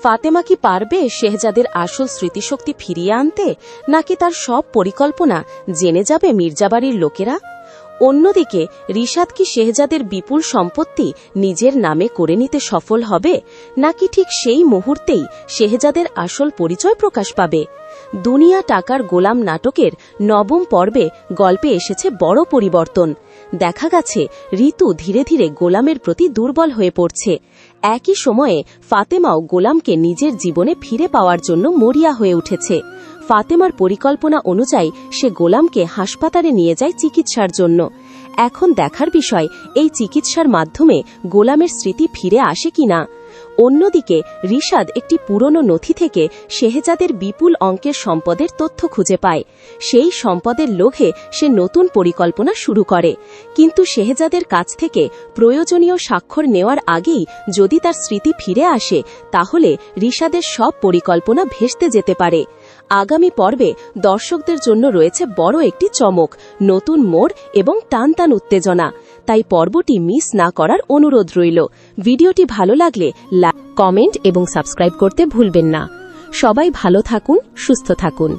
ফাতেমা কি পারবে শেহজাদের আসল স্মৃতিশক্তি ফিরিয়ে আনতে, নাকি তার সব পরিকল্পনা জেনে যাবে মির্জাবাড়ির লোকেরা? অন্যদিকে রিশাদ কি শেহজাদের বিপুল সম্পত্তি নিজের নামে করে নিতে সফল হবে, নাকি ঠিক সেই মুহূর্তেই শেহজাদের আসল পরিচয় প্রকাশ পাবে? দুনিয়া টাকার গোলাম নাটকের নবম পর্বে গল্পে এসেছে বড় পরিবর্তন। দেখা গেছে ঋতু ধীরে ধীরে গোলামের প্রতি দুর্বল হয়ে পড়ছে। একই সময়ে ফাতেমাও গোলামকে নিজের জীবনে ফিরে পাওয়ার জন্য মরিয়া হয়ে উঠেছে। ফাতেমার পরিকল্পনা অনুযায়ী সে গোলামকে হাসপাতালে নিয়ে যায় চিকিৎসার জন্য। এখন দেখার বিষয় এই চিকিৎসার মাধ্যমে গোলামের স্মৃতি ফিরে আসে কিনা। অন্যদিকে রিশাদ একটি পুরনো নথি থেকে শেহজাদের বিপুল অঙ্কের সম্পদের তথ্য খুঁজে পায়। সেই সম্পদের লোভে সে নতুন পরিকল্পনা শুরু করে, কিন্তু শেহজাদের কাছ থেকে প্রয়োজনীয় স্বাক্ষর নেওয়ার আগেই যদি তার স্মৃতি ফিরে আসে, তাহলে রিশাদের সব পরিকল্পনা ভেস্তে যেতে পারে। আগামী পর্বে দর্শকদের জন্য রয়েছে বড় একটি চমক, নতুন মোড় এবং টানটান উত্তেজনা। তাই পর্বটি মিস না করার অনুরোধ রইল। ভিডিওটি ভালো লাগলে লাইক, কমেন্ট এবং সাবস্ক্রাইব করতে ভুলবেন না। সবাই ভালো থাকুন, সুস্থ থাকুন।